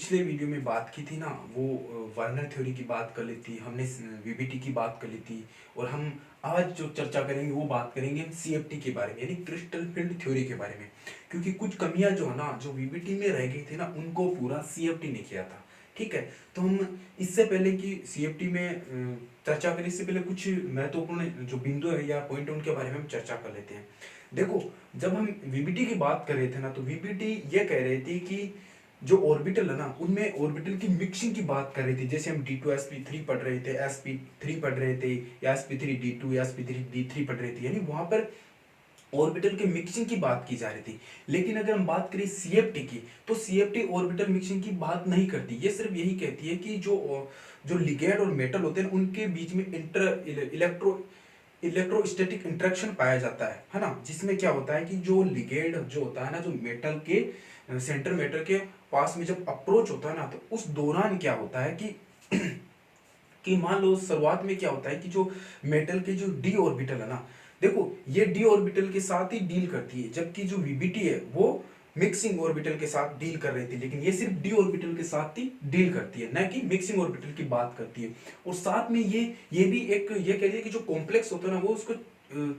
पिछले वीडियो में बात की थी ना, वो वार्नर थ्योरी की बात कर ली थी हमने, वीबीटी की बात कर ली थी। और हम आज जो चर्चा करेंगे वो बात करेंगे सीएफटी के बारे में, यानी क्रिस्टल फील्ड थ्योरी के बारे में। क्योंकि कुछ कमियां जो है ना, जो वीबीटी में रह गई थी ना, उनको पूरा सीएफटी ने किया था। ठीक है, तो हम इससे पहले कि सीएफटी में चर्चा करें, इससे पहले कुछ महत्वपूर्ण जो बिंदु है या पॉइंट है उनके बारे में हम चर्चा कर लेते हैं। देखो, जब हम वीबीटी की बात कर रहे थे ना, तो वीबीटी ये कह रहे थे कि जो ऑर्बिटल है ना, उनमें ऑर्बिटल की मिक्सिंग की बात कर रही थी। जैसे हम D2sp3 पढ़ रहे थे, sp3 पढ़ रहे थे, या sp3d2 या sp3d3 पढ़ रहे थे, यानी वहां पर ऑर्बिटल के मिक्सिंग की बात की जा रही थी। लेकिन अगर हम बात करें सीएफटी की, तो सीएफटी ऑर्बिटल मिक्सिंग की बात नहीं करती। ये सिर्फ यही कहती है कि जो जो लिगैंड और मेटल होते हैं उनके बीच में इलेक्ट्रोस्टैटिक इंटरेक्शन पाया जाता है ना। जिसमें क्या होता है कि जो लिगैंड जो होता है ना, जो मेटल के सेंटर मेटल के पास में जब अप्रोच होता है ना, तो उस दौरान क्या होता है कि कि मान लो शुरुआत में क्या होता है कि जो मेटल के जो डी ऑर्बिटल है ना, देखो ये डी ऑर्बिटल के साथ ही डील करती है, जबकि जो वीबीटी है वो मिक्सिंग ऑर्बिटल के साथ डील कर रही थी। लेकिन ये सिर्फ डी ऑर्बिटल के साथ ही डील करती है, न कि मिक्सिंग ऑर्बिटल की बात करती है। और साथ में ये भी एक ये कह रही है कि जो कॉम्प्लेक्स होता है ना, वो उसको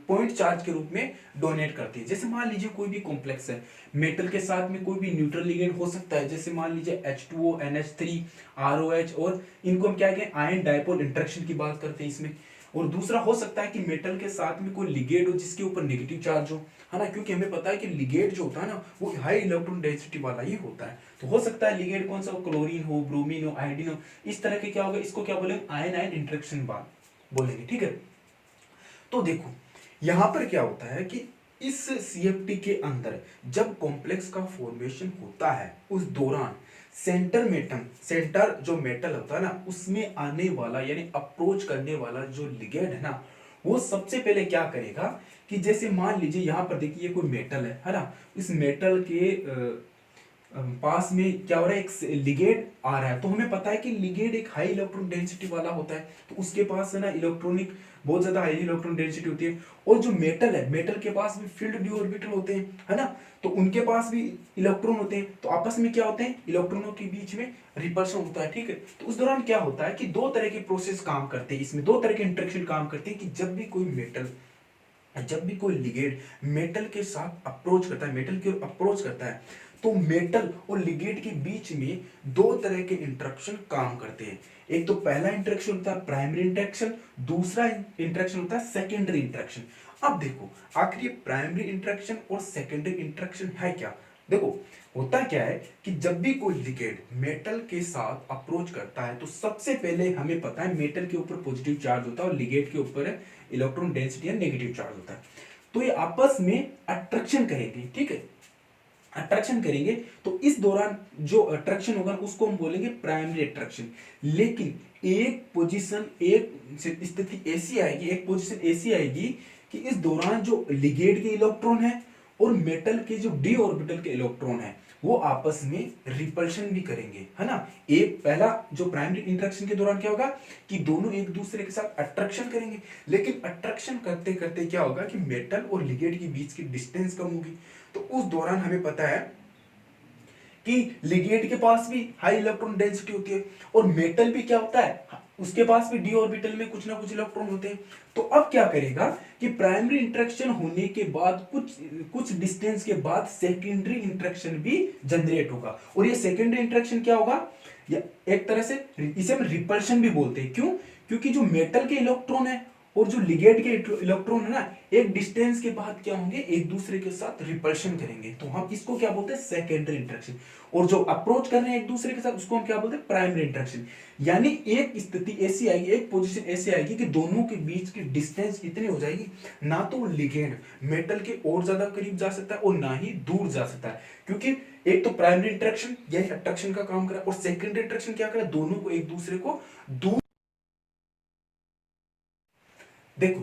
पॉइंट चार्ज के रूप में डोनेट करती है। जैसे मान लीजिए कोई भी कॉम्प्लेक्स है, मेटल के साथ में कोई भी न्यूट्रल लिगेंड हो सकता है। जैसे मान लीजिए H2O, NH3, ROH, और इनको हम क्या कहें, आयन डायपोल इंटरेक्शन की बात करते हैं इसमें। और दूसरा हो सकता है कि मेटल के साथ में कोई लिगेंड हो जिसके ऊपर नेगेटिव चार्ज हो, है ना। क्योंकि हमें पता है कि लिगेंड जो होता है ना, वो हाई इलेक्ट्रॉन डेंसिटी वाला ही होता है। तो हो सकता है लिगेंड कौन सा हो, क्लोरीन हो, ब्रोमीन हो, आयोडीन हो, इस तरह के क्या होगा, इसको क्या बोलेंगे, आयन आयन इंटरेक्शन बात बोलेंगे। ठीक है, तो देखो यहां पर क्या होता है कि इस सीएफटी के अंदर जब कॉम्प्लेक्स का फॉर्मेशन होता है, उस दौरान सेंटर जो मेटल होता है ना, उसमें आने वाला यानी अप्रोच करने वाला जो लिगेंड है ना, वो सबसे पहले क्या करेगा कि जैसे मान लीजिए यहां पर देखिए कोई मेटल है ना। इस मेटल के पास में क्या हो रहा है, एक लिगेंड आ रहा है। तो हमें पता है कि लिगेंड एक हाई इलेक्ट्रॉन डेंसिटी वाला होता है, तो उसके पास है ना इलेक्ट्रॉनिक बहुत ज्यादा हाई इलेक्ट्रॉन डेंसिटी होती है। और जो मेटल है, मेटल के पास भी फील्ड डी ऑर्बिटल होते हैं, है ना। तो उनके पास भी इलेक्ट्रॉन होते हैं, तो आपस में क्या होते हैं, इलेक्ट्रॉनों के बीच में रिपल्शन होता है। ठीक है, तो उस दौरान क्या होता है कि दो तरह के प्रोसेस काम करते हैं, इसमें दो तरह के इंटरेक्शन काम करते हैं कि जब भी कोई लिगेंड मेटल के साथ अप्रोच करता है, मेटल की ओर अप्रोच करता है, तो मेटल और लिगेंड के बीच में दो तरह के इंटरेक्शन काम करते हैं। एक तो पहला इंटरेक्शन होता है प्राइमरी इंटरेक्शन, दूसरा इंटरेक्शन होता है सेकेंडरी इंटरेक्शन। अब देखो आखिर ये प्राइमरी इंटरेक्शन और सेकेंडरी इंटरेक्शन है क्या। देखो होता क्या है कि जब भी कोई लिगेंड मेटल के साथ अप्रोच करता है, तो सबसे पहले हमें पता है मेटल के ऊपर पॉजिटिव चार्ज होता है और लिगेंड के ऊपर इलेक्ट्रॉन डेंसिटी या नेगेटिव चार्ज होता है। तो ये आपस में अट्रैक्शन करेंगे। ठीक है, अट्रैक्शन करेंगे, तो इस दौरान जो अट्रैक्शन होगा उसको हम बोलेंगे प्राइमरी अट्रैक्शन। लेकिन एक स्थिति ऐसी आएगी, एक पोजीशन ऐसी आएगी कि इस दौरान जो लिगेंड के इलेक्ट्रॉन है और मेटल के जो डी ऑर्बिटल के इलेक्ट्रॉन है, वो आपस में रिपल्शन भी करेंगे, है ना। एक पहला जो प्राइमरी इंटरेक्शन के दौरान क्या होगा कि दोनों एक दूसरे के साथ अट्रैक्शन करेंगे। लेकिन अट्रैक्शन करते करते क्या होगा कि मेटल और लिगेंड के बीच की डिस्टेंस कम होगी। तो उस दौरान हमें पता है कि लिगेंड के पास भी हाई इलेक्ट्रॉन डेंसिटी होती है और मेटल भी क्या होता है, उसके पास भी डी ऑर्बिटल में कुछ ना कुछ इलेक्ट्रॉन होते हैं। तो अब क्या करेगा कि प्राइमरी इंटरेक्शन होने के बाद कुछ डिस्टेंस के बाद सेकेंडरी इंटरेक्शन भी जनरेट होगा। और ये सेकेंडरी इंटरेक्शन क्या होगा, या एक तरह से इसे हम रिपल्शन भी बोलते हैं। क्यों, क्योंकि जो मेटल के इलेक्ट्रॉन है और जो लिगेंड के इलेक्ट्रॉन है ना, एक डिस्टेंस के बाद क्या होंगे, एक दूसरे के साथ रिपल्शन करेंगे। तो हम इसको क्या बोलते हैं, सेकेंडरी इंटरेक्शन। और जो अप्रोच कर रहे हैं एक दूसरे के साथ, उसको हम क्या बोलते हैं, प्राइमरी इंटरेक्शन। यानी एक स्थिति ऐसी आएगी, एक पोजीशन ऐसी आएगी कि दोनों के बीच की डिस्टेंस इतनी हो जाएगी, ना तो लिगेंड मेटल के और ज्यादा करीब जा सकता है और ना ही दूर जा सकता है। क्योंकि एक तो प्राइमरी इंटरेक्शन यानी अट्रैक्शन का काम करा, और सेकेंडरी इंटरेक्शन क्या करा, दोनों को एक दूसरे को दूर। देखो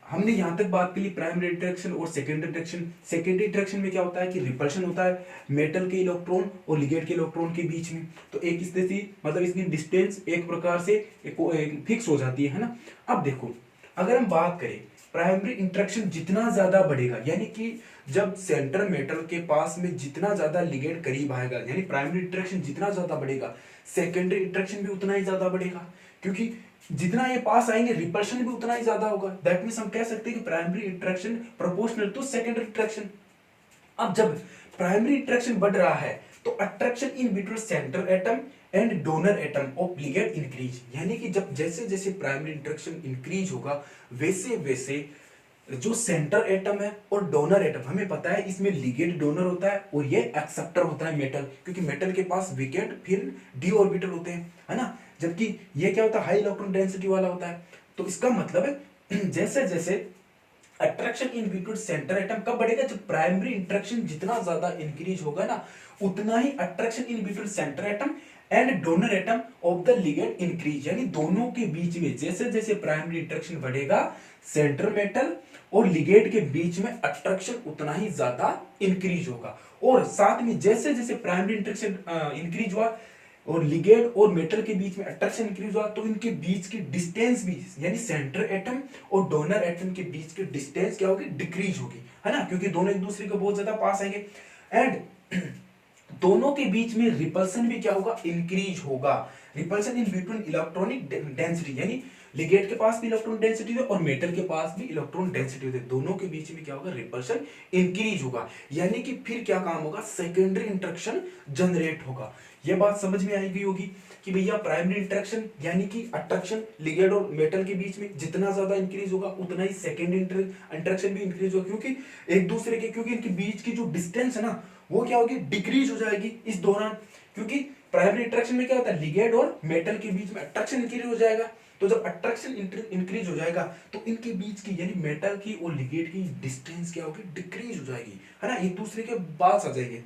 हमने यहां तक बात की प्राइमरी इंटरेक्शन और सेकेंडरी इंटरेक्शन। सेकेंडरी इंटरेक्शन में क्या होता है कि रिपल्शन होता है मेटल के इलेक्ट्रॉन और लिगेंड के इलेक्ट्रॉन के बीच में। तो एक स्थिति मतलब इसकी डिस्टेंस एक प्रकार से एक फिक्स हो जाती है ना। अब देखो अगर हम बात करें प्राइमरी इंटरेक्शन जितना ज्यादा बढ़ेगा, यानी कि जब सेंटर मेटल के पास में जितना ज्यादा लिगेंड करीब आएगा, यानी प्राइमरी इंटरेक्शन जितना ज्यादा बढ़ेगा, सेकेंडरी इंटरेक्शन भी उतना ही ज्यादा बढ़ेगा, क्योंकि जितना ये पास आएंगे रिपल्शन भी उतना ही ज्यादा होगा। दैट मींस हम कह सकते हैं कि primary interaction proportional to secondary interaction. अब जब प्राइमरी इंटरेक्शन बढ़ रहा है तो attraction in between centre atom and donor atom of ligand increase, यानी कि जब जैसे जैसे प्राइमरी इंटरेक्शन इंक्रीज होगा वैसे वैसे जो सेंटर एटम है और डोनर एटम, हमें पता है इसमें लिगेंड डोनर होता है और ये एक्सेप्टर होता है मेटल, क्योंकि मेटल के पास वीकेंड फिर डी ऑर्बिटल होते हैं, है ना, जबकि ये क्या होता है हाई इलेक्ट्रॉन डेंसिटी वाला होता है। तो इसका मतलब है जैसे जैसे attraction in between centre atom कब बढ़ेगा, जब प्राइमरी इंटरेक्शन जितना ज्यादा इंक्रीज होगा ना उतना ही attraction in between centre atom and donor atom of the ligand increase, यानी दोनों के बीच में जैसे जैसे प्राइमरी इंटरेक्शन बढ़ेगा सेंटर मेटल और लिगेंड के बीच में अट्रैक्शन उतना ही ज्यादा इंक्रीज होगा। और साथ में जैसे जैसे प्राइमरी इंटरेक्शन इंक्रीज हुआ और लिगेंड और मेटल के बीच में अट्रैक्शन इंक्रीज हुआ तो इनके बीच की डिस्टेंस भी, यानी सेंटर एटम और डोनर एटम के बीच की डिस्टेंस क्या होगी, डिक्रीज होगी, है ना, क्योंकि दोनों एक दूसरे को बहुत ज्यादा पास आएंगे। एंड दोनों के बीच में रिपल्सन भी क्या होगा, इंक्रीज होगा। Repulsion in between electronic density, यानी लिगेंड के पास भी इलेक्ट्रॉन डेंसिटी है और मेटल के पास भी इलेक्ट्रॉन डेंसिटी है, दोनों के बीच में क्या होगा, रिपल्सन इंक्रीज होगा, यानी कि फिर क्या काम होगा, सेकेंडरी इंटरेक्शन जनरेट होगा। यह बात समझ में आई गई होगी कि भैया प्राइमरी इंटरेक्शन यानी कि अट्रैक्शन लिगेंड और मेटल के बीच में जितना ज्यादा इंक्रीज होगा उतना ही सेकेंडरी इंटरेक्शन भी इंक्रीज होगा, क्योंकि एक दूसरे के, क्योंकि इनके बीच की जो डिस्टेंस है ना वो क्या होगी, डिक्रीज हो जाएगी इस दौरान, क्योंकि प्राइमरी इंटरेक्शन में क्या होता है लिगेंड और मेटल के बीच में अट्रैक्शन इंक्रीज हो जाएगा। तो जब अट्रैक्शन इंक्रीज हो जाएगा तो इनके बीच की यानी मेटल की और लिगेंड की डिस्टेंस क्या होगी, डिक्रीज हो जाएगी, है ना, एक दूसरे के पास आ जाएंगे।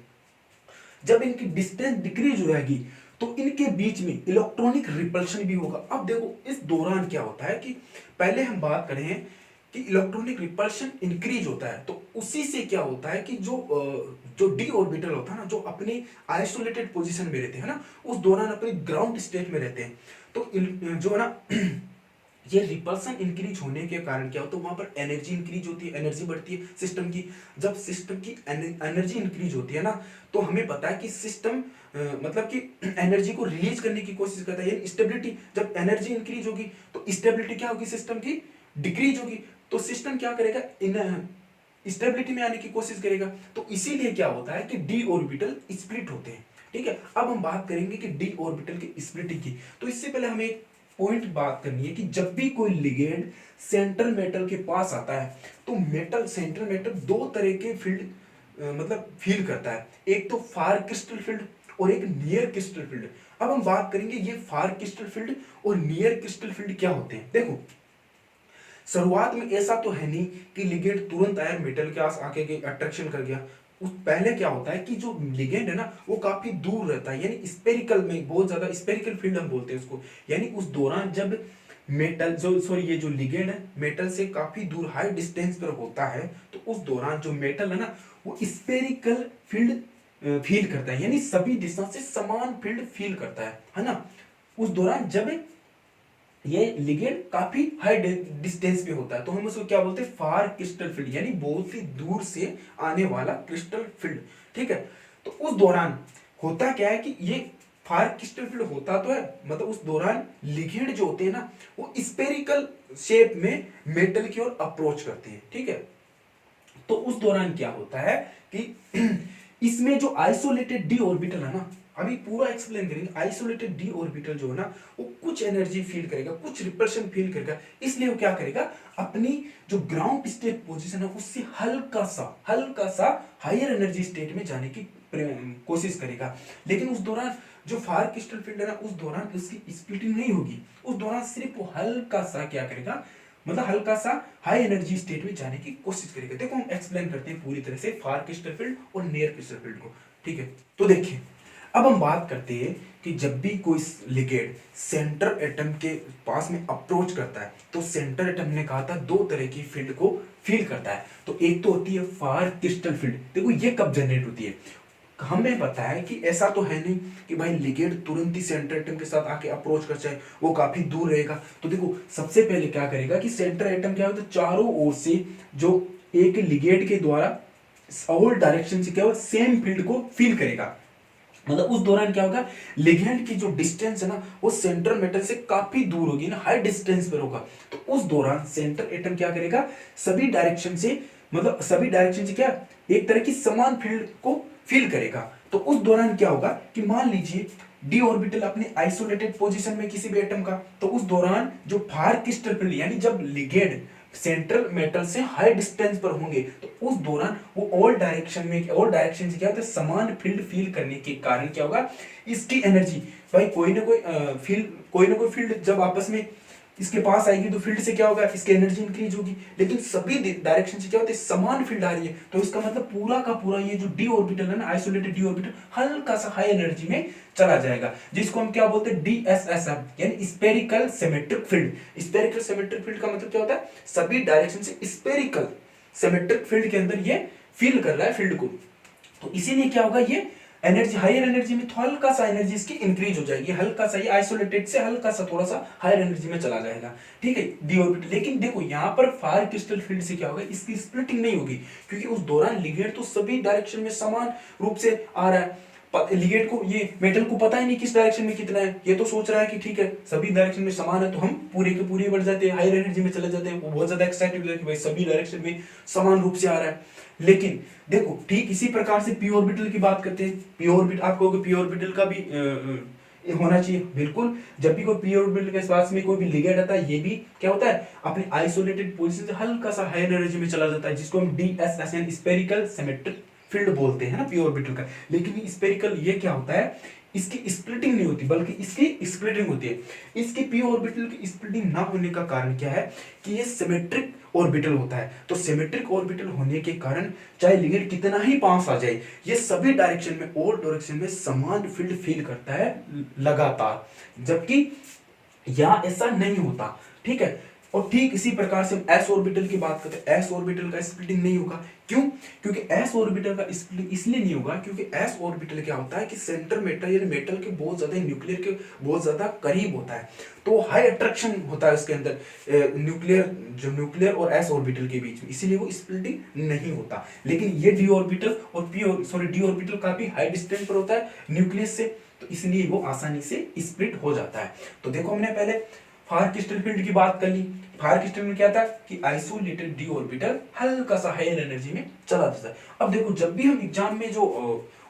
जब इनकी डिस्टेंस डिक्रीज हो जाएगी तो इनके बीच में इलेक्ट्रॉनिक रिपल्शन भी होगा। अब देखो इस दौरान क्या होता है कि पहले हम बात करें कि इलेक्ट्रॉनिक रिपल्शन इंक्रीज होता है तो उसी से क्या होता है कि जो डी ऑर्बिटल होता है ना, जो अपने आइसोलेटेड पोजीशन में रहते हैं ना, उस दौरान अपने ग्राउंड स्टेट में रहते हैं, तो जो है ना ये रिपल्सन इंक्रीज होने के कारण क्या होता है, वहां पर एनर्जी इंक्रीज होती है, एनर्जी बढ़ती है सिस्टम की। जब सिस्टम की एनर्जी इंक्रीज होती है ना तो हमें पता है कि सिस्टम मतलब कि एनर्जी को रिलीज करने की कोशिश करता है, यानी स्टेबिलिटी, जब एनर्जी इंक्रीज होगी तो स्टेबिलिटी क्या होगी, सिस्टम की डिक्रीज होगी, तो सिस्टम क्या करेगा, इन स्टेबिलिटी में आने की कोशिश करेगा। तो इसीलिए क्या होता है कि डी ऑर्बिटल स्प्लिट होते हैं। ठीक है, अब हम बात करेंगे कि डी ऑर्बिटल की स्प्लिटिंग की। तो इससे पहले हमें एक पॉइंट बात करनी है कि जब भी कोई लिगेंड सेंट्रल मेटल के पास आता है तो मेटल सेंट्रल मेटल दो तरह के फील्ड मतलब फील करता है, एक तो फार क्रिस्टल फील्ड और एक नियर क्रिस्टल फील्ड। अब हम बात करेंगे ये फार क्रिस्टल फील्ड और नियर क्रिस्टल फील्ड क्या होते हैं। देखो शुरुआत में ऐसा तो है नहीं कि लिगेंड तुरंत आया मेटल के पास आके अट्रैक्शन कर गया। उस पहले क्या होता है कि जो लिगेंड है ना वो काफी दूर रहता है, यानी स्पेरिकल में, बहुत ज्यादा स्पेरिकल फील्ड हम बोलते हैं उसको, यानी उस दौरान जब मेटल जो सॉरी ये जो लिगेंड है मेटल से काफी दूर हाई डिस्टेंस पर होता है तो उस दौरान जो मेटल है ना वो स्पेरिकल फील्ड फील करता है, यानी सभी दिशा से समान फील्ड फील करता है ना। उस दौरान जब ये लिगेंड काफी हाई डिस्टेंस पे होता है तो हम उसको क्या बोलते हैं, फार क्रिस्टल फील्ड, यानी बहुत ही दूर से आने वाला क्रिस्टल फील्ड। ठीक है, तो उस दौरान होता क्या है कि ये फार क्रिस्टल फील्ड होता तो है, मतलब उस दौरान लिगेंड जो होते हैं ना वो स्पेरिकल शेप में मेटल की ओर अप्रोच करते हैं। ठीक है, तो उस दौरान क्या होता है कि इसमें जो आइसोलेटेड डी ऑर्बिटल है ना, अभी पूरा एक्सप्लेन करेंगे, आइसोलेटेड डी ऑर्बिटल जो है ना वो कुछ एनर्जी फील करेगा, कुछ रिपल्शन फील करेगा, इसलिए वो क्या करेगा, अपनी जो ग्राउंड स्टेट पोजीशन है उससे हल्का सा हायर एनर्जी स्टेट में जाने की कोशिश करेगा। लेकिन उस दौरान जो फार क्रिस्टल फील्ड है ना उस दौरान उसकी स्प्लिटिंग नहीं होगी, उस दौरान सिर्फ वो हल्का सा क्या करेगा, मतलब हल्का सा हाई एनर्जी स्टेट में जाने की कोशिश करेगा। देखो हम एक्सप्लेन करते हैं पूरी तरह से फार क्रिस्टल फील्ड और नियर क्रिस्टल फील्ड को। ठीक है, तो देखिए अब हम बात करते हैं कि जब भी कोई लिगेंड सेंटर एटम के पास में अप्रोच करता है तो सेंटर एटम ने कहा था दो तरह की फील्ड को फील करता है। तो एक तो होती है फार क्रिस्टल फील्ड, देखो ये कब जनरेट होती है, हमें पता है कि ऐसा तो है नहीं कि भाई लिगेंड तुरंत ही सेंटर एटम के साथ आके अप्रोच कर जाए, वो काफी दूर रहेगा। तो देखो सबसे पहले क्या करेगा कि सेंटर एटम क्या होता है, चारों ओर से जो एक लिगेंड के द्वारा ऑल डायरेक्शन से क्या होगा, सेम फील्ड को फील करेगा। मतलब उस दौरान क्या होगा, लिगेंड की जो डिस्टेंस है ना वो सेंट्रल मेटल से काफी दूर होगी ना, हाई डिस्टेंस पर होगा। तो उस दौरान सेंटर एटम क्या करेगा, सभी डायरेक्शन से, मतलब सभी डायरेक्शन से क्या, एक तरह की समान फील्ड को फील करेगा। तो उस दौरान क्या होगा कि मान लीजिए डी ऑर्बिटल अपने आइसोलेटेड पोजीशन में किसी भी एटम का, तो उस दौरान जो फार क्रिस्टल फील्ड यानी जब लिगेंड सेंट्रल मेटल से हाई डिस्टेंस पर होंगे, तो उस दौरान वो ऑल डायरेक्शन से क्या होता है, समान फील्ड फील करने के कारण क्या होगा, इसकी एनर्जी, भाई कोई ना कोई फील्ड जब आपस में इसके पास आएगी तो फील्ड से क्या होगा, इसकी एनर्जी इंक्रीज होगी। लेकिन सभी डायरेक्शन से क्या होता है, समान फील्ड आ रही है, तो इसका मतलब पूरा का पूरा ये जो डी ऑर्बिटल है ना, आइसोलेटेड डी ऑर्बिटल हल्का सा हाई एनर्जी में चला जाएगा, जिसको हम क्या बोलते हैं, DSSM यानी spherical symmetric field. Spherical symmetric field का मतलब क्या होता है, सभी डायरेक्शन से स्पेरिकल सिमेट्रिक फील्ड के अंदर ये फील कर रहा है फील्ड को। तो इसीलिए क्या होगा, ये एनर्जी हायर एनर्जी में तो हल्का सा एनर्जी इसकी इंक्रीज हो जाएगी, हल्का सा, ये आइसोलेटेड से हल्का सा थोड़ा सा हायर एनर्जी में चला जाएगा, ठीक है, डी ऑर्बिटल। लेकिन देखो यहाँ पर फार क्रिस्टल फील्ड से क्या होगा, इसकी स्प्लिटिंग नहीं होगी, क्योंकि उस दौरान लिगेंड तो सभी डायरेक्शन में समान रूप से आ रहा है। लिगेंड को, ये मेटल को पता ही नहीं किस डायरेक्शन में कितना है, ये तो सोच रहा है कि ठीक है सभी डायरेक्शन में समान है, तो हम पूरे के पूरे बढ़ जाते हैं, हायर एनर्जी में चले जाते हैं। वो बहुत ज्यादा एक्साइटेड हो कि भाई सभी डायरेक्शन में समान रूप से आ रहा है। लेकिन देखो ठीक इसी प्रकार से पी ऑर्बिटल की बात करते हैं। पी ऑर्बिटल, आप कहोगे पी ऑर्बिटल का भी होना चाहिए, बिल्कुल। जब भी कोई पी ऑर्बिटल के पास में कोई भी लिगेंड आता है, ये भी क्या होता है, अपने आइसोलेटेड पोजीशन से हल्का सा हाई एनर्जी में चला जाता है, जिसको हम DSS यानी स्पेरिकल सिमेट्रिक फील्ड बोलते हैं ना पी ऑर्बिटल का। लेकिन स्पेरिकल ये क्या होता है, इसकी स्प्लिटिंग नहीं होती, बल्कि इसकी स्प्लिटिंग होती है। इसकी पी ऑर्बिटल की स्प्लिटिंग ना होने का कारण क्या है कि ये सिमेट्रिक ऑर्बिटल होता है। तो सिमेट्रिक ऑर्बिटल होने के कारण चाहे लिगेंड कितना ही पास आ जाए, ये सभी डायरेक्शन में, ऑल डायरेक्शन में समान फील्ड फील करता है लगातार, जबकि यहां ऐसा नहीं होता, ठीक है। और ठीक इसी प्रकार से हम एस ऑर्बिटल की बात करते हैं। एस ऑर्बिटल का स्प्लिटिंग नहीं होगा, क्यों, क्योंकि एस ऑर्बिटल का स्प्लिटिंग इसलिए नहीं होगा क्योंकि एस ऑर्बिटल क्या होता है कि सेंटर मेटल यानी मेटल के बहुत ज्यादा, न्यूक्लियर के बहुत ज्यादा करीब होता है, तो हाई अट्रैक्शन होता है उसके अंदर न्यूक्लियर और एस ऑर्बिटल के बीच में, इसीलिए वो स्प्लिटिंग नहीं होता। लेकिन ये डी ऑर्बिटल और डी ऑर्बिटल काफी हाई डिस्टेंस पर होता है न्यूक्लियस से, तो इसलिए वो आसानी से स्प्लिट हो जाता है। तो देखो हमने पहले फार क्रिस्टल फील्ड की बात कर ली। फार क्रिस्टल में क्या था कि आइसोलेटेड डी ऑर्बिटल हल्का सा हायर एनर्जी में चला जाता है। अब देखो जब भी हम एग्जाम में जो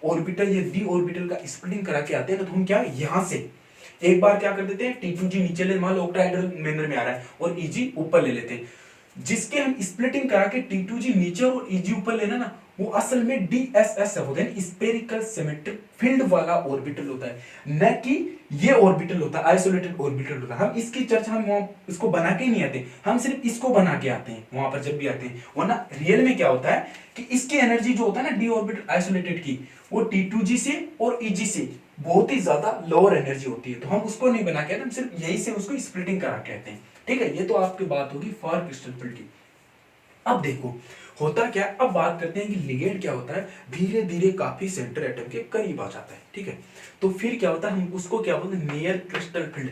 ऑर्बिटल या डी ऑर्बिटल का स्प्लिटिंग करा के आते हैं ना, तो हम क्या यहां से एक बार क्या कर देते हैं, T2G नीचे ले, मान लो ऑक्टाहेड्रल मैनर में आ रहा है, और EG ऊपर ले लेते हैं। जिसके हम स्प्लिटिंग करा के T2G नीचे और EG ऊपर लेना ना, वो असल में DSS होता है, स्पेरिकल सिमेट्रिक फील्ड वाला ऑर्बिटल होता है, न कि ये ऑर्बिटल होता है आइसोलेटेड ऑर्बिटल होता है। हम इसकी चर्चा हम वहां इसको बना के ही नहीं आते, हम सिर्फ इसको बना के आते हैं वहां पर जब भी आते हैं। वरना रियल में क्या होता है कि इसकी एनर्जी जो होता है ना डी ऑर्बिटल आइसोलेटेड की, वो T2G से और EG से बहुत ही ज्यादा लोअर एनर्जी होती है, तो हम उसको नहीं बना के आते, हम सिर्फ यही से उसको स्प्लिटिंग करा के आते हैं, ठीक है। ये तो आपकी बात होगी फार क्रिस्टल फील्ड की। अब देखो होता क्या, अब बात करते हैं कि लिगेंड क्या होता है, धीरे धीरे काफी सेंटर एटम के करीब आ जाता है, ठीक है। तो फिर क्या होता है, हम उसको क्या बोलते हैं, नियर क्रिस्टल फील्ड।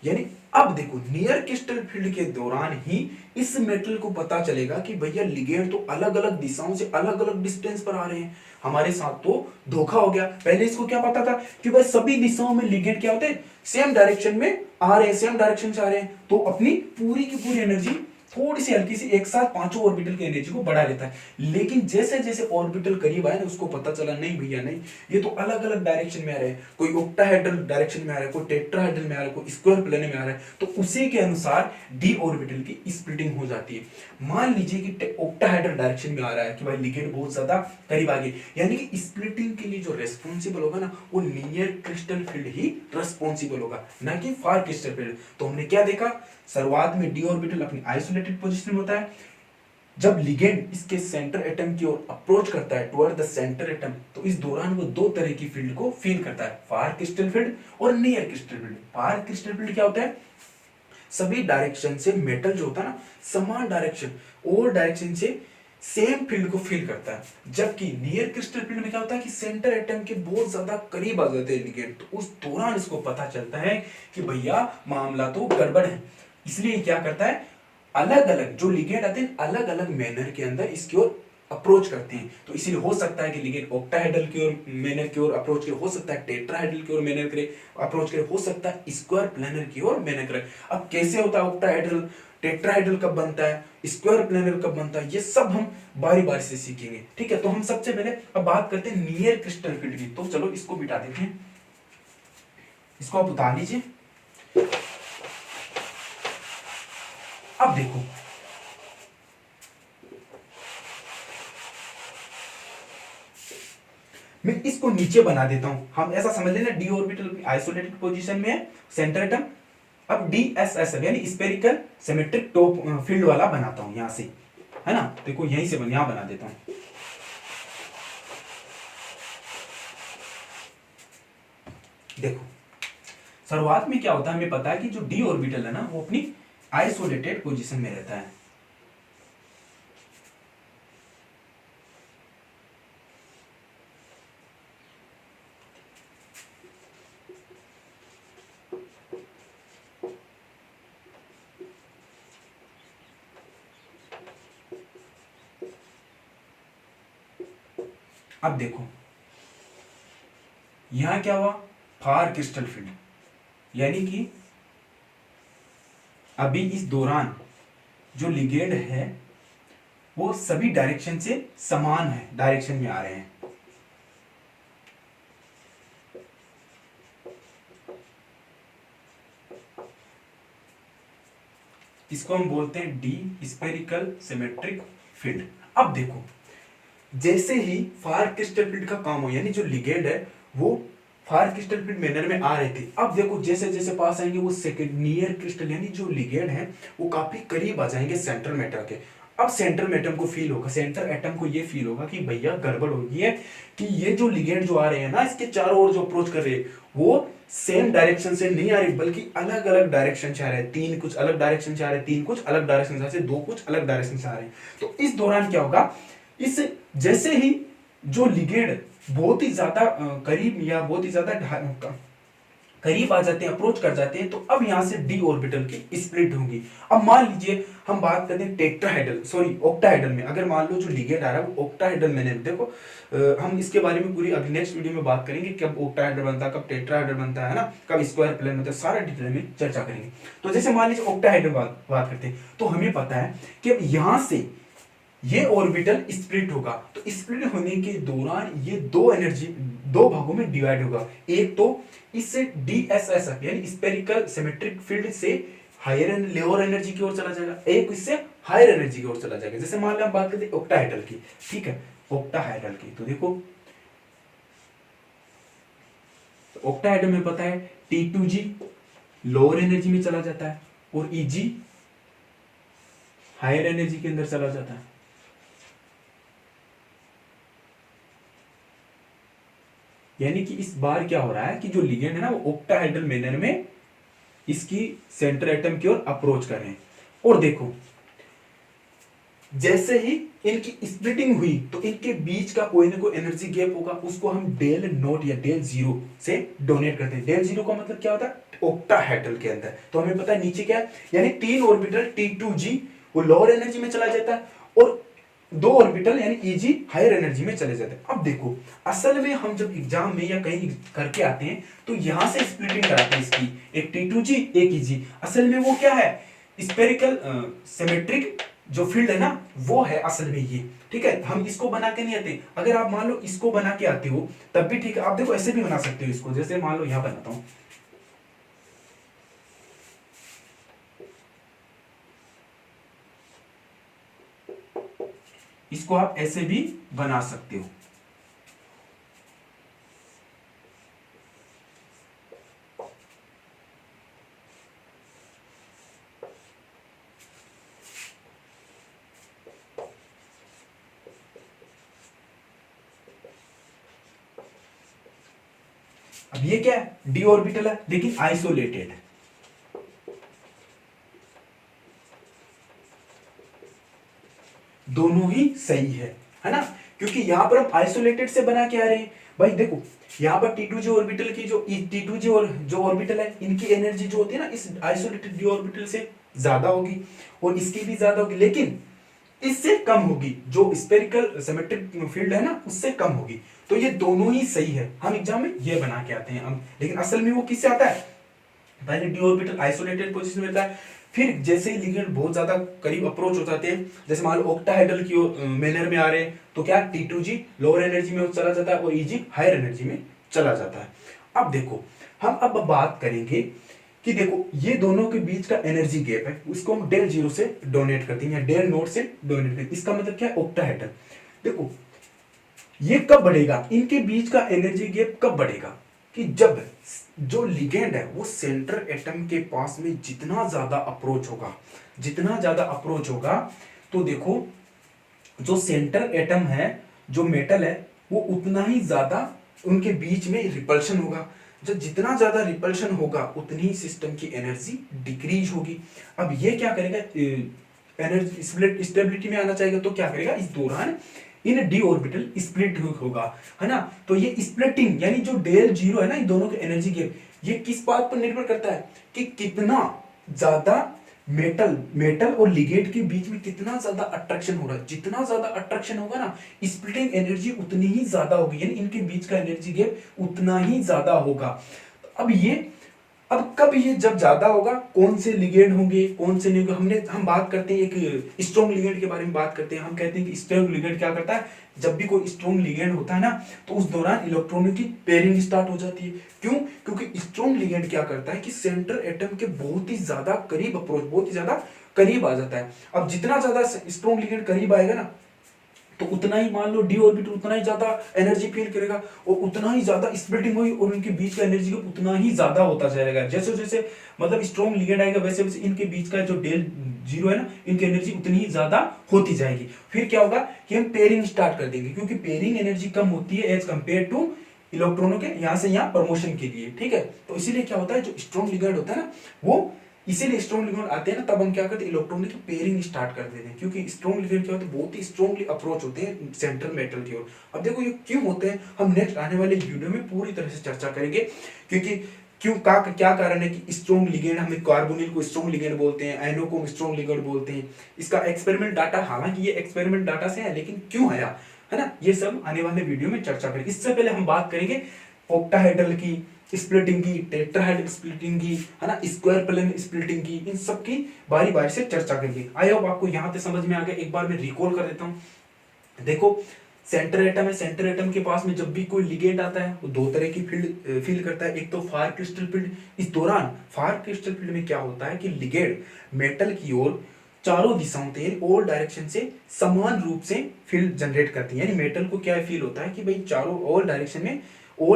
यानी अब देखो नियर क्रिस्टल फील्ड के दौरान ही इस मेटल को पता चलेगा कि भैया लिगेंड तो अलग अलग दिशाओं से अलग अलग डिस्टेंस पर आ रहे हैं, हमारे साथ तो धोखा हो गया। पहले इसको क्या पता था कि भाई सभी दिशाओं में लिगेंड क्या होते हैं, सेम डायरेक्शन में आ रहे हैं, सेम डायरेक्शन से आ रहे हैं, तो अपनी पूरी की पूरी एनर्जी थोड़ी सी हल्की सी एक साथ पांचों ऑर्बिटल की एनर्जी को बढ़ा लेता है। लेकिन जैसे जैसे ऑर्बिटल करीब आए ना, उसको पता चला नहीं भैया नहीं, ये तो अलग अलग डायरेक्शन में आ रहे हैं, कोई ऑक्टाहेड्रल डायरेक्शन में आ रहा है, कोई टेट्राहेड्रल में आ रहा है, कोई स्क्वायर प्लेन में आ रहा है, तो उसी के अनुसार डी ऑर्बिटल की स्प्लिटिंग हो जाती है। मान लीजिए कि ऑक्टाहेड्रल डायरेक्शन में आ रहा है कि भाई लिगेंड बहुत ज्यादा करीब आ गए, यानी कि स्प्लिटिंग के लिए जो रेस्पॉन्सिबल होगा ना, वो नियर क्रिस्टल फील्ड ही रेस्पॉन्सिबल होगा, ना कि फार क्रिस्टल फील्ड। तो हमने क्या देखा, शुरुआत में डी ऑर्बिटल अपनी आइसोलेटेड पोजीशन में होता है, जब लिगेंड इसके सेंटर एटम की ओर अप्रोच करता है टुवर्ड द सेंटर एटम, तो इस दौरान वो दो तरह की फील्ड को फील करता है, फार क्रिस्टल फील्ड और नियर क्रिस्टल फील्ड। फार क्रिस्टल फील्ड क्या होता है, सभी डायरेक्शन से मेटल जो होता है ना, समान डायरेक्शन और डायरेक्शन से सेम फील्ड को फील करता है। जबकि नियर क्रिस्टल फील्ड में क्या होता है कि सेंटर एटम के बहुत ज्यादा करीब आ जाते हैं लिगेंड, तो उस दौरान इसको पता चलता है कि भैया मामला तो गड़बड़ है। इसलिए क्या करता है, अलग अलग जो लिगेंड आते हैं अलग अलग मैनर के अंदर इसकी ओर अप्रोच करते हैं। तो इसीलिए हो सकता है कि लिगेंड ऑक्टाहेड्रल की ओर मैनर की ओर अप्रोच करे, हो सकता है टेट्राहेड्रल की ओर मैनर करे अप्रोच करे, हो सकता है स्क्वायर प्लेनर की ओर मैनर करे। अब कैसे होता है ऑक्टाहेड्रल, टेट्राहेड्रल कब बनता है, स्क्वायर प्लेनर कब बनता है, ये सब हम बारी बारी से सीखेंगे। ठीक है, तो हम सबसे पहले अब बात करते हैं नियर क्रिस्टल फील्ड की। तो चलो इसको मिटा देते हैं, इसको आप उतार लीजिए। अब देखो मैं इसको नीचे बना देता हूं, हम ऐसा समझ लेना डी ऑर्बिटल आइसोलेटेड पोजीशन में है सेंटर एटम। अब डी एस एस यानी स्पेरिकल सिमेट्रिक टॉप फील्ड वाला बनाता हूं यहां से, है ना। देखो यहीं से यहां बना देता हूं। देखो शुरुआत में क्या होता है, हमें पता है कि जो डी ऑर्बिटल है ना वो अपनी आइसोलेटेड पोजीशन में रहता है। अब देखो यहां क्या हुआ, फार क्रिस्टल फील्ड, यानी कि अभी इस दौरान जो लिगेंड है वो सभी डायरेक्शन से समान है, डायरेक्शन में आ रहे हैं। इसको हम बोलते हैं डी स्पेरिकल सिमेट्रिक फील्ड। अब देखो जैसे ही फार क्रिस्टल फील्ड का काम हो, यानी जो लिगेंड है वो फार क्रिस्टल फील्ड मैनर में आ रहे थे, अब देखो जैसे जैसे पास आएंगे वो सेकंड नियर क्रिस्टल यानी जो लिगेंड है वो काफी करीब आ जाएंगे सेंट्रल मैटर के। अब सेंट्रल एटम को फील होगा, सेंट्रल एटम को ये फील होगा कि भैया गड़बड़ हो गई है, कि ये जो लिगेंड जो आ रहे हैं ना इसके चारों ओर जो अप्रोच कर रहे हैं वो सेम डायरेक्शन से नहीं आ रही बल्कि अलग अलग डायरेक्शन से आ रहे हैं। तीन कुछ अलग डायरेक्शन से आ रहे हैं, तीन कुछ अलग डायरेक्शन से आ रहे हैं, दो कुछ अलग डायरेक्शन से आ रहे हैं। तो इस दौरान क्या होगा, इस जैसे ही जो लिगेंड बहुत ही ज्यादा करीब या बहुत ही ज्यादा करीब आ जाते हैं, अप्रोच कर जाते हैं, तो अब यहां से डी ऑर्बिटल की स्प्लिट होंगी। अब मान लीजिए हम बात करते हैं टेट्राहेड्रल सॉरी ऑक्टाहेड्रल में, अगर मान लो जो लिगेंड आ रहा है वो ऑक्टाहेड्रल में, देखो हम इसके बारे में पूरी अगली नेक्स्ट वीडियो में बात करेंगे, कब ऑक्टाहेड्रल बनता है, कब टेट्राहेड्रल बनता है ना, कब स्क्वायर प्लेन बनता है, सारा डिटेल में चर्चा करेंगे। तो जैसे मान लीजिए ऑक्टाहेड्रल बात करते हैं, तो हमें पता है कि अब यहां से ये ऑर्बिटल स्प्लिट होगा, तो स्प्लिट होने के दौरान ये दो भागों में डिवाइड होगा। एक तो इससे डीएसएसएफ यानी स्पेरिकल सिमेट्रिक फील्ड से हायर एंड लोअर एनर्जी की ओर चला जाएगा, एक इससे हायर एनर्जी की ओर चला जाएगा। जैसे मान लो हम बात करते हैं ऑक्टाहेड्रल की, ठीक है, ऑक्टाहेड्रल की, तो देखो ऑक्टाहेड्रल में पता है T2G लोअर एनर्जी में चला जाता है और EG हायर एनर्जी के अंदर चला जाता है। यानी कि इस बार क्या हो रहा है कि जो लिगेंड है ना वो ऑक्टाहेड्रल मैनर में इसकी सेंटर एटम की ओर अप्रोच कर रहे हैं। और देखो जैसे ही इनकी स्प्लिटिंग हुई तो इनके बीच का कोई ना कोई एनर्जी गैप होगा, उसको हम डेल नॉट या डेल जीरो से डोनेट करते हैं। डेल जीरो का मतलब क्या होता है, ऑक्टाहेड्रल के अंदर तो हमें पता है नीचे क्या है, यानी तीन ऑर्बिटल T2G वो लोअर एनर्जी में चला जाता है और दो ऑर्बिटल यानी EG हायर एनर्जी में चले जाते हैं। अब देखो असल में हम जब एग्जाम में या कहीं करके आते हैं तो यहां से स्प्लिटिंग कराते हैं इसकी, एक T2G एक EG। असल में वो क्या है, स्पेरिकल सिमेट्रिक जो फील्ड है ना वो है असल में ये, ठीक है। हम इसको बना के नहीं आते, अगर आप मान लो इसको बना के आते हो तब भी ठीक है। आप देखो ऐसे भी बना सकते हो इसको, जैसे मान लो यहां बनाता हूं, इसको आप ऐसे भी बना सकते हो। अब ये क्या है, डी ऑर्बिटल है लेकिन आइसोलेटेड है। दोनों ही सही है ना, क्योंकि यहाँ पर हम आइसोलेटेड से बना के आ रहे हैं। भाई देखो यहाँ पर T2G ऑर्बिटल की जो T2G और जो ऑर्बिटल है इनकी एनर्जी जो होती है ना इस आइसोलेटेड d ऑर्बिटल से ज्यादा होगी और इसकी भी ज्यादा होगी, लेकिन इससे कम होगी, जो स्पेरिकल सिमेट्रिक फील्ड है ना उससे कम होगी। तो ये दोनों ही सही है, हम एग्जाम में ये बना के आते हैं हम, लेकिन असल में वो किससे आता है, पहले डी ऑर्बिटल आइसोलेटेड पोजीशन में रहता है, फिर जैसे ही लिगेंड बहुत ज्यादा करीब अप्रोच हो जाते हैं, जैसे मान लो ऑक्टाहेड्रल की मैनर में आ रहे हैं, तो क्या T2G लोअर एनर्जी में चला जाता है और EG हायर एनर्जी में चला जाता है। अब देखो हम अब बात करेंगे कि देखो ये दोनों के बीच का एनर्जी गैप है, उसको हम डेल जीरो से डोनेट करते हैं या डेल नोट से डोनेट करते हैं। इसका मतलब क्या है, ऑक्टाहेड्रल। देखो ये कब बढ़ेगा, इनके बीच का एनर्जी गैप कब बढ़ेगा, कि जब जो लिगेंड है वो सेंटर एटम के पास में जितना ज्यादा अप्रोच होगा, जितना ज्यादा अप्रोच होगा, तो देखो जो सेंटर एटम है जो मेटल है वो उतना ही ज्यादा उनके बीच में रिपल्शन होगा। जब जितना ज्यादा रिपल्शन होगा उतनी ही सिस्टम की एनर्जी डिक्रीज होगी। अब ये क्या करेगा, एनर्जी स्टेबिलिटी में आना चाहेगा, तो क्या करेगा, इस दौरान इन डी ऑर्बिटल स्प्लिट होगा, है ना। तो ये स्प्लिटिंग यानी जो डेल जीरो है ना इन दोनों के एनर्जी गैप, ये किस बात पर निर्भर करता है कि कितना ज्यादा मेटल और लिगेंड के बीच में कितना ज्यादा अट्रैक्शन हो रहा है। जितना ज्यादा अट्रैक्शन होगा ना स्प्लिटिंग एनर्जी उतनी ही ज्यादा होगी, यानी इनके बीच का एनर्जी गैप उतना ही ज्यादा होगा। अब कब ये जब ज्यादा होगा, कौन से लिगेंड होंगे कौन से नहीं होंगे, हम बात करते हैं एक स्ट्रॉन्ग लिगेंड के बारे में बात करते हैं। हम कहते हैं कि स्ट्रॉन्ग लिगेंड क्या करता है, जब भी कोई स्ट्रॉन्ग लिगेंड होता है ना तो उस दौरान इलेक्ट्रॉनों की पेयरिंग स्टार्ट हो जाती है। क्यों, क्योंकि स्ट्रॉन्ग लिगेंड क्या करता है कि सेंटर एटम के बहुत ही ज्यादा करीब अप्रोच, बहुत ही ज्यादा करीब आ जाता है। अब जितना ज्यादा स्ट्रॉन्ग लिगेंड करीब आएगा ना तो उतना ही मान लो डी ऑर्बिटल उतना ही ज्यादा एनर्जी फील करेगा और उतना ही ज्यादा स्प्लिटिंग हुई और उनके बीच का एनर्जी उतना ही ज्यादा होता जाएगा। जैसे जैसे मतलब स्ट्रॉन्ग लिगेंड आएगा वैसे वैसे इनके बीच का जो डेल जीरो है ना इनकी एनर्जी उतनी ही ज्यादा होती जाएगी। फिर क्या होगा कि हम पेयरिंग स्टार्ट कर देंगे, क्योंकि पेयरिंग एनर्जी कम होती है एज कंपेयर टू इलेक्ट्रॉनों के यहाँ से यहाँ प्रमोशन के लिए, ठीक है। तो इसीलिए क्या होता है, जो स्ट्रॉन्ग लिगेंड होता है ना वो इसीलिए स्ट्रॉन्ग लिगेंड आते हैं ना, तब हम क्या करते हैं इलेक्ट्रॉन की पेयरिंग स्टार्ट कर देते हैं, क्योंकि स्ट्रॉन्ग लिगेंड क्या होते हैं बहुत ही स्ट्रॉन्गली अप्रोच होते हैं सेंट्रल मेटल की ओर। अब देखो ये क्यों होते हैं, हम नेक्स्ट आने वाले वीडियो में पूरी तरह से चर्चा करेंगे, क्योंकि क्यों क्या कारण है कि स्ट्रॉन्ग लिगेंड, हम कार्बोनिल को स्ट्रॉन्ग लिगेंड बोलते हैं, आयनो को स्ट्रॉन्ग लिगेंड बोलते हैं। इसका एक्सपेरिमेंट डाटा, हालांकि ये एक्सपेरिमेंट डाटा से है लेकिन क्यों आया, है ना, ये सब आने वाले वीडियो में चर्चा करेंगे। इससे पहले हम बात करेंगे ऑक्टाहेड्रल की स्प्लिटिंग की, टेट्राहेड्रल स्प्लिटिंग की, है ना, स्क्वायर प्लेन स्प्लिटिंग की, इन सब की बारी बारी से चर्चा करेंगे। आई होप आपको यहां तक समझ में आ गया। एक बार मैं रिकॉल कर देता हूं। देखो सेंटर एटम है, सेंटर एटम के पास में जब भी कोई लिगेंड आता है वो दो तरह की फील्ड फील करता है, एक तो फार क्रिस्टल फील्ड। इस दौरान फार क्रिस्टल फील्ड में क्या होता है कि लिगेंड मेटल की ओर चारों दिशाओं से ऑल डायरेक्शन से समान रूप से फील्ड जनरेट करती है। यानी मेटल को क्या फील होता है कि भाई चारों ऑल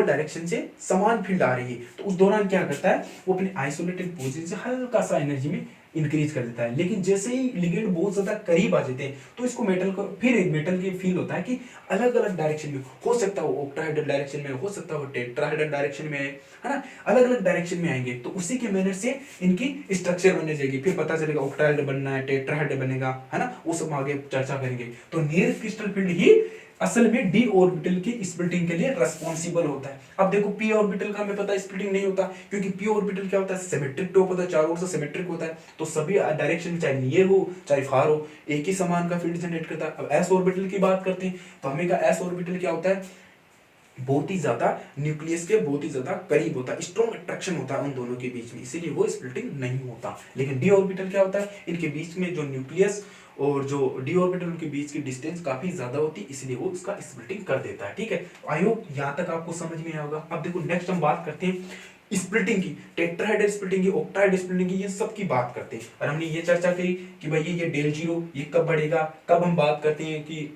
डायरेक्शन से समान फील्ड आ रही है, तो उस दौरान क्या करता है वो अपने आइसोलेटेड पोजीशन से हल्का सा एनर्जी में इंक्रीज कर देता है। लेकिन जैसे ही लिगेंड बहुत ज्यादा करीब आ जाते हैं तो इसको मेटल को फिर एक मेटल की फील होता है कि अलग अलग डायरेक्शन में, हो सकता है वो ऑक्टाहेड्रल डायरेक्शन में, हो सकता है वो टेट्राहेड्रल डायरेक्शन में है ना, अलग अलग डायरेक्शन में आएंगे। तो उसी के मैनर से इनकी स्ट्रक्चर बनने जाएगी, फिर पता चलेगा ऑक्टाहेड्रल बनना है, टेट्राहेड्रल बनेगा, है ना, वो सब आगे चर्चा करेंगे। तो नियर क्रिस्टल फील्ड ही असल में डी ऑर्बिटल की स्प्लिटिंग के लिए रेस्पॉन्सिबल होता है। अब देखो पी ऑर्बिटल का हमें पता है स्प्लिटिंग नहीं होता, क्योंकि पी ऑर्बिटल क्या होता है, सिमेट्रिक टॉप होता है, चारों ओर से सिमेट्रिक होता है, तो सभी डायरेक्शन में चाहे नियर हो चाहे फार हो एक ही समान का फील्ड जनरेट करता है। अब एस ऑर्बिटल की बात करते हैं तो हमें का एस ऑर्बिटल क्या होता है, बहुत ही ज्यादा न्यूक्लियस के बहुत ही ज्यादा करीब होता है, स्ट्रॉन्ग अट्रैक्शन होता है उन दोनों के बीच में, इसीलिए वो स्प्लिटिंग नहीं होता। लेकिन डी ऑर्बिटल क्या होता है, इनके बीच में जो न्यूक्लियस और जो डी ऑर्बिटल उनके बीच की डिस्टेंस काफी ज्यादा होती है, इसलिए वो इसका स्प्लिटिंग कर देता है। ठीक है, आई होप यहाँ तक आपको समझ में आया होगा। अब देखो नेक्स्ट हम बात करते हैं स्प्लिटिंग की, टेट्राहेड्रल स्प्लिटिंग की, ऑक्टाहेड्रल स्प्लिटिंग की, ये सब की बात करते हैं। और हमने ये चर्चा करी कि भाई ये डेल जीरो ये कब बढ़ेगा, कब हम बात करते हैं कि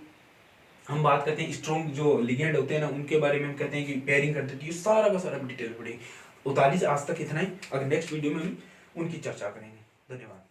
हम बात करते हैं स्ट्रॉन्ग जो लिगेंड होते हैं ना उनके बारे में हम कहते हैं कि पेयरिंग करते हैं, ये सारा का सारा डिटेल पढ़ेंगे। 39 आज तक इतना ही, अगर नेक्स्ट वीडियो में हम उनकी चर्चा करेंगे। धन्यवाद।